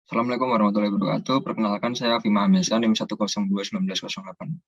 Assalamualaikum warahmatullahi wabarakatuh. Perkenalkan saya Fima Hamesa, NIM 102191084.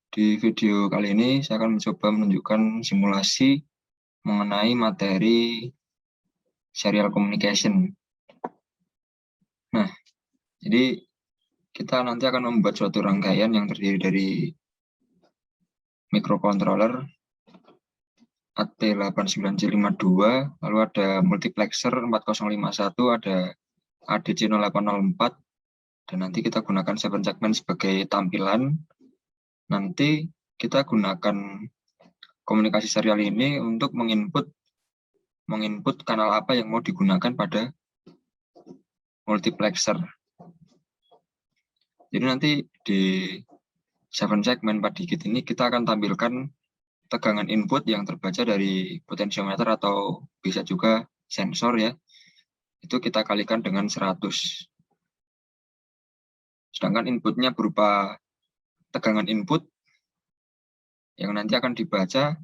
Di video kali ini saya akan mencoba menunjukkan simulasi mengenai materi serial communication. Nah, jadi kita nanti akan membuat suatu rangkaian yang terdiri dari microcontroller AT89C52, lalu ada multiplexer 4051, ada ADC0804, dan nanti kita gunakan 7 segmen sebagai tampilan. Nanti kita gunakan komunikasi serial ini untuk menginput kanal apa yang mau digunakan pada multiplexer. Jadi nanti di 7 segmen padikit ini kita akan tampilkan tegangan input yang terbaca dari potensiometer atau bisa juga sensor ya. Itu kita kalikan dengan 100. Sedangkan inputnya berupa tegangan input yang nanti akan dibaca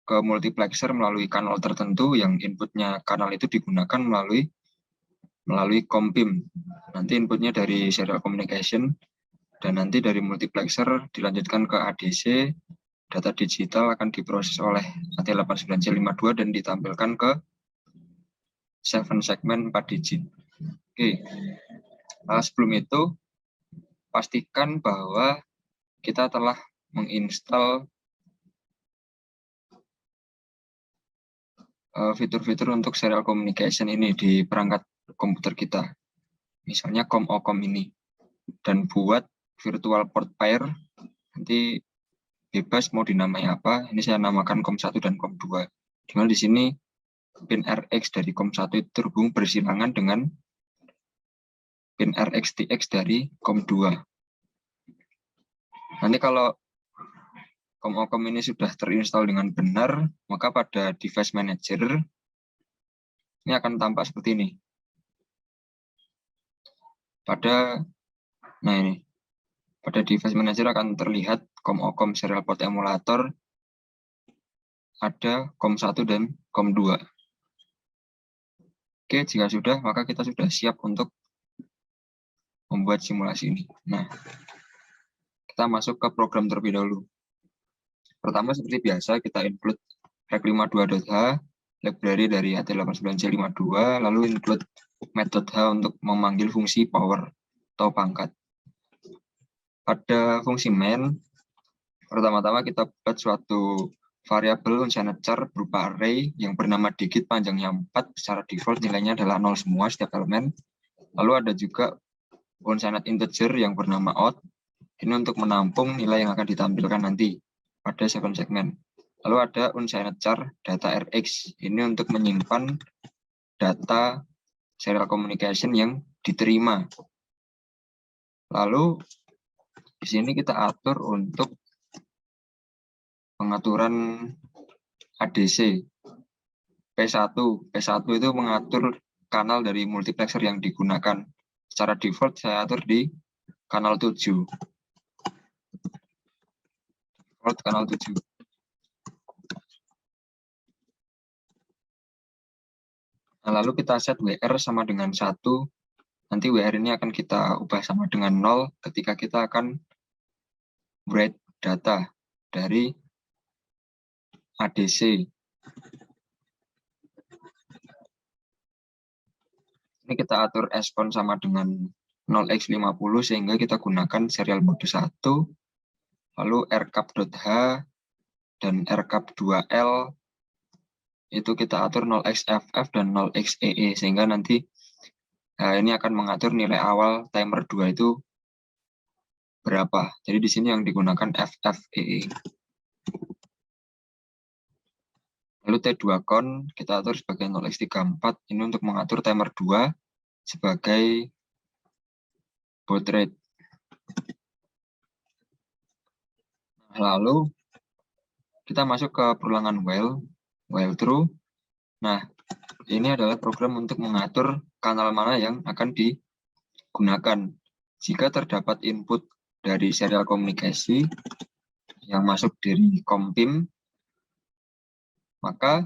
ke multiplexer melalui kanal tertentu yang inputnya kanal itu digunakan melalui COM-PIM. Nanti inputnya dari serial communication dan nanti dari multiplexer dilanjutkan ke ADC. Data digital akan diproses oleh AT89C52 dan ditampilkan ke 7 segmen 4 digit. Oke. Sebelum itu pastikan bahwa kita telah menginstal fitur-fitur untuk serial communication ini di perangkat komputer kita. Misalnya COM-OCOM ini. Dan buat virtual port pair, nanti bebas mau dinamai apa. Ini saya namakan COM1 dan COM2. Dimana di sini pin RX dari COM1 itu terhubung bersilangan dengan pin RX-TX dari COM2. Nanti kalau COM-OCOM ini sudah terinstall dengan benar, maka pada device manager ini akan tampak seperti ini. Pada device manager akan terlihat COM-OCOM serial port emulator, ada COM1 dan COM2. Oke, jika sudah, maka kita sudah siap untuk membuat simulasi ini. Nah, kita masuk ke program terlebih dahulu. Pertama, seperti biasa, kita include rec52.h, library dari AT89C52, lalu include method H untuk memanggil fungsi power atau pangkat. Pada fungsi main, pertama-tama kita buat suatu variabel unsigned char berupa array yang bernama digit panjangnya 4, secara default nilainya adalah 0 semua setiap elemen. Lalu ada juga unsigned integer yang bernama out, ini untuk menampung nilai yang akan ditampilkan nanti pada 7 segmen. Lalu ada unsigned char data RX, ini untuk menyimpan data serial communication yang diterima. Lalu di sini kita atur untuk pengaturan ADC P1. P1 itu mengatur kanal dari multiplexer yang digunakan. Secara default saya atur di kanal 7. Default kanal 7. Nah, lalu kita set WR sama dengan 1. Nanti WR ini akan kita ubah sama dengan 0 ketika kita akan write data dari ADC. Ini kita atur S-con sama dengan 0x50 sehingga kita gunakan serial mode 1. Lalu rcap.h dan rcap2l itu kita atur 0xff dan 0xee sehingga nanti ini akan mengatur nilai awal timer 2 itu berapa. Jadi di sini yang digunakan FFEE. Lalu T2con kita atur sebagai 0x34, ini untuk mengatur timer 2 sebagai baud rate. Lalu kita masuk ke perulangan while true. Nah, ini adalah program untuk mengatur kanal mana yang akan digunakan. Jika terdapat input dari serial komunikasi yang masuk dari COM-PIM, maka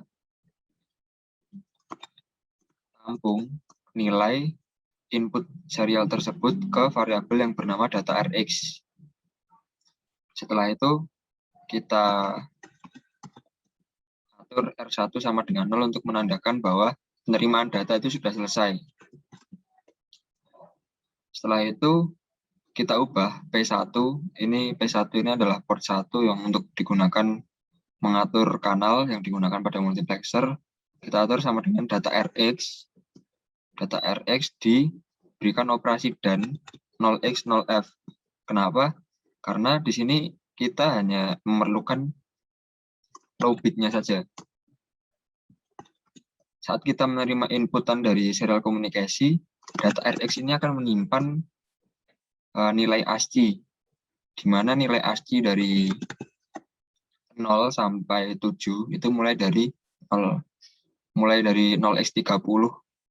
tampung nilai input serial tersebut ke variabel yang bernama data Rx. Setelah itu kita atur R1 sama dengan 0 untuk menandakan bahwa penerimaan data itu sudah selesai. Setelah itu kita ubah P1, P1 ini adalah port 1 yang untuk digunakan mengatur kanal yang digunakan pada multiplexer. Kita atur sama dengan data Rx. Data Rx diberikan operasi dan 0x 0f. Kenapa? Karena di sini kita hanya memerlukan low bitnya saja. Saat kita menerima inputan dari serial komunikasi, data Rx ini akan menyimpan nilai ASCII, di mana nilai ASCII dari 0 sampai 7 itu mulai dari 0x30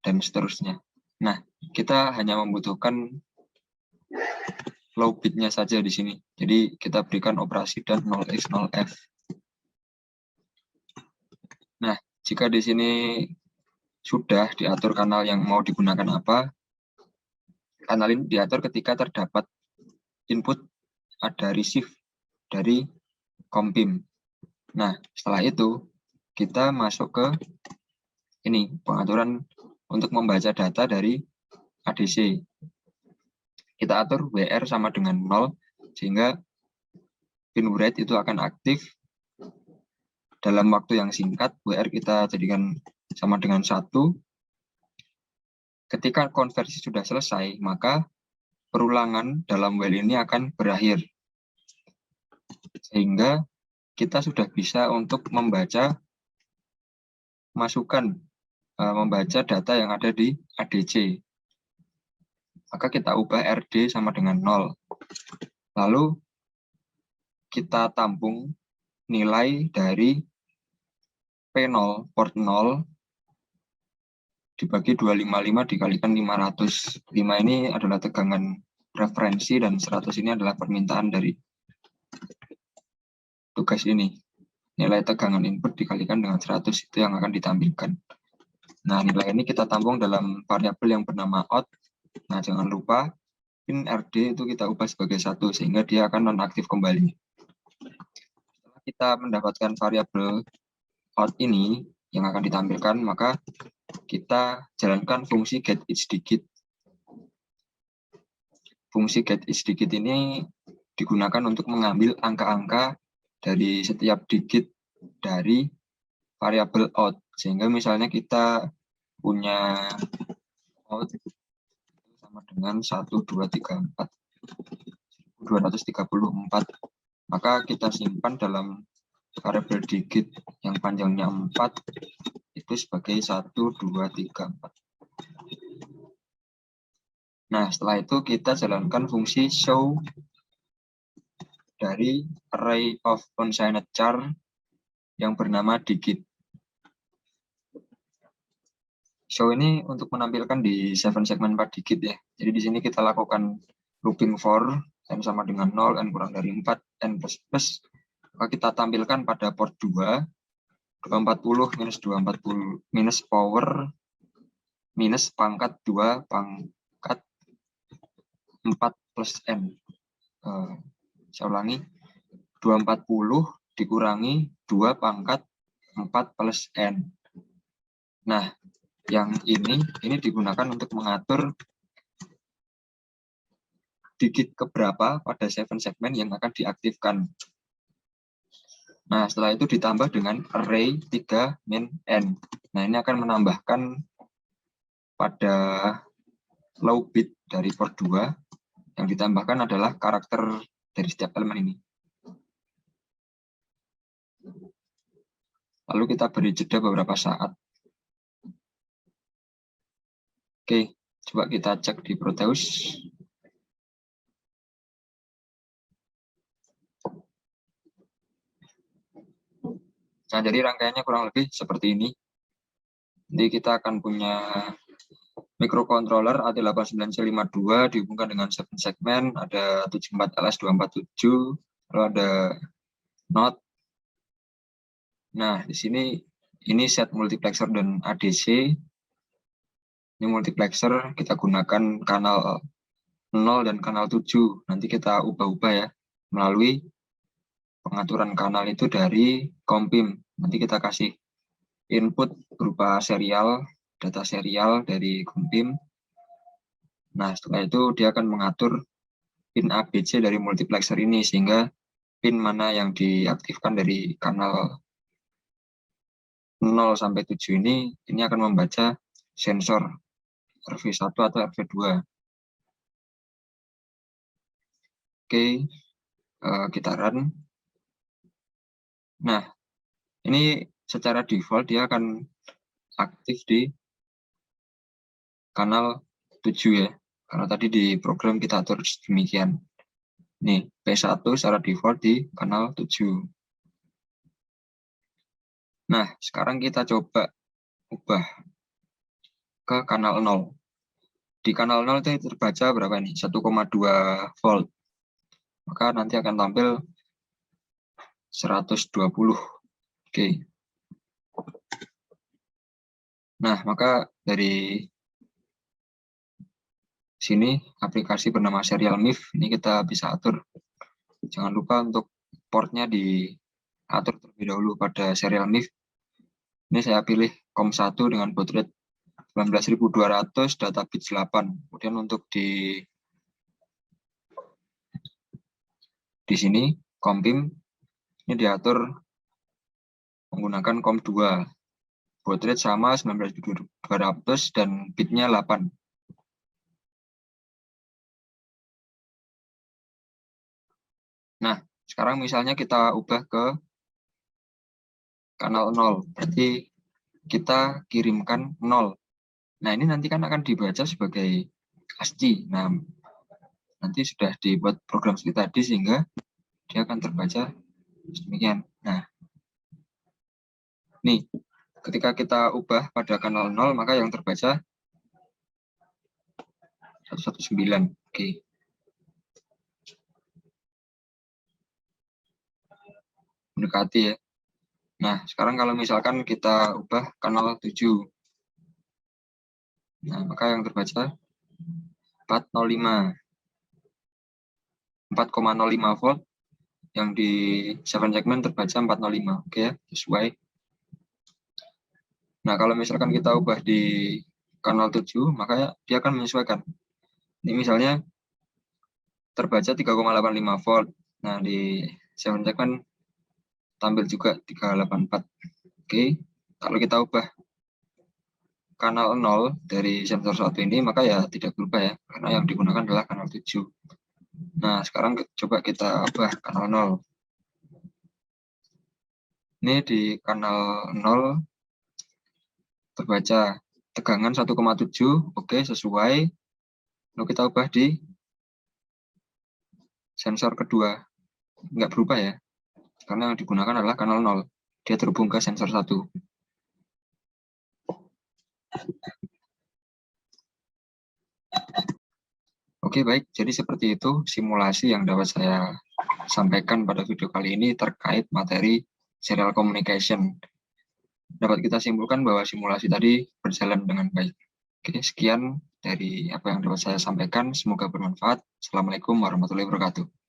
dan seterusnya. Nah, kita hanya membutuhkan low bitnya saja di sini. Jadi kita berikan operasi dan 0x 0f. Nah, jika di sini sudah diatur kanal yang mau digunakan apa, kanal ini diatur ketika terdapat input ada receive dari kompim. Nah, setelah itu kita masuk ke ini pengaturan untuk membaca data dari ADC. Kita atur WR sama dengan 0 sehingga pin write itu akan aktif dalam waktu yang singkat. WR kita jadikan sama dengan 1. Ketika konversi sudah selesai, maka perulangan dalam while ini akan berakhir. Sehingga kita sudah bisa untuk membaca membaca data yang ada di ADC. Maka kita ubah RD sama dengan 0. Lalu kita tampung nilai dari P0, port 0, dibagi 255 dikalikan 500. 5 ini adalah tegangan referensi dan 100 ini adalah permintaan dari tugas ini. Nilai tegangan input dikalikan dengan 100 itu yang akan ditampilkan. Nah, nilai ini kita tampung dalam variabel yang bernama out. Nah, jangan lupa pin RD itu kita ubah sebagai 1 sehingga dia akan nonaktif kembali. Setelah kita mendapatkan variabel out ini yang akan ditampilkan, maka kita jalankan fungsi getEachDigit. Fungsi getEachDigit ini digunakan untuk mengambil angka-angka dari setiap digit dari variabel out. Sehingga misalnya kita punya out sama dengan 1234, maka kita simpan dalam variabel digit yang panjangnya 4 itu sebagai 1234. Nah, setelah itu kita jalankan fungsi show dari array of unsigned char yang bernama digit. Show ini untuk menampilkan di 7 segmen 4 digit ya. Jadi di sini kita lakukan looping for n sama dengan 0, n kurang dari 4, n plus. Maka kita tampilkan pada port 2, 240 minus 240 minus power minus pangkat 2 pangkat 4 plus n. Saya ulangi, 240 dikurangi 2 pangkat 4 plus n. Nah, yang ini digunakan untuk mengatur digit keberapa pada 7 segmen yang akan diaktifkan. Nah, setelah itu ditambah dengan array 3 min n. Nah, ini akan menambahkan pada low bit dari port 2, yang ditambahkan adalah karakter dari setiap elemen ini. Lalu kita beri jeda beberapa saat. Oke, coba kita cek di Proteus. Nah, jadi rangkaiannya kurang lebih seperti ini. Jadi kita akan punya microcontroller AT89C52 dihubungkan dengan 7 segmen, ada 74LS247, lalu ada NOT. Nah, di sini ini set multiplexer dan ADC. Ini multiplexer, kita gunakan kanal 0 dan kanal 7. Nanti kita ubah-ubah ya, melalui pengaturan kanal itu dari Kompim. Nanti kita kasih input berupa serial, data serial dari Kompim. Nah, setelah itu dia akan mengatur pin ABC dari multiplexer ini, sehingga pin mana yang diaktifkan dari kanal 0 sampai 7 ini akan membaca sensor RV1 atau RV2. Oke, kita run. Nah, ini secara default dia akan aktif di kanal 7 ya, karena tadi di program kita atur demikian. Nih, P1 secara default di kanal 7. Nah, sekarang kita coba ubah ke kanal 0. Di kanal 0 itu terbaca berapa nih? 1,2 volt. Maka nanti akan tampil 120. Oke. Nah, maka dari sini aplikasi bernama Serial MIF ini kita bisa atur. Jangan lupa untuk portnya diatur terlebih dahulu pada Serial MIF. Ini saya pilih COM1 dengan baud rate 19.200, data bits 8. Kemudian untuk di sini Kompim ini diatur menggunakan COM2. Baud rate sama 19.200 dan bitnya 8. Nah, sekarang misalnya kita ubah ke kanal 0, berarti kita kirimkan 0. Nah, ini nanti kan akan dibaca sebagai ASCII. Nah, nanti sudah dibuat program seperti tadi sehingga dia akan terbaca demikian. Nah, nih, ketika kita ubah pada kanal 0, maka yang terbaca 119. Oke. Mendekati ya. Nah, sekarang kalau misalkan kita ubah kanal 7. Nah, maka yang terbaca 405. 4,05 volt. Yang di 7 segmen terbaca 405. Oke ya, sesuai. Nah, kalau misalkan kita ubah di kanal 7, maka dia akan menyesuaikan. Ini misalnya terbaca 3,85 volt. Nah, di 7 segmen tampil juga 384. Oke, kalau kita ubah kanal 0 dari sensor 1 ini, maka ya tidak berubah ya, karena yang digunakan adalah kanal 7. Nah, sekarang coba kita ubah kanal 0. Ini di kanal 0 terbaca tegangan 1,7, oke, sesuai. Lalu kita ubah di sensor kedua, nggak berubah ya, karena yang digunakan adalah kanal 0. Dia terhubung ke sensor 1. Oke, baik. Jadi seperti itu simulasi yang dapat saya sampaikan pada video kali ini terkait materi serial communication. Dapat kita simpulkan bahwa simulasi tadi berjalan dengan baik. Oke, sekian dari apa yang dapat saya sampaikan. Semoga bermanfaat. Assalamualaikum warahmatullahi wabarakatuh.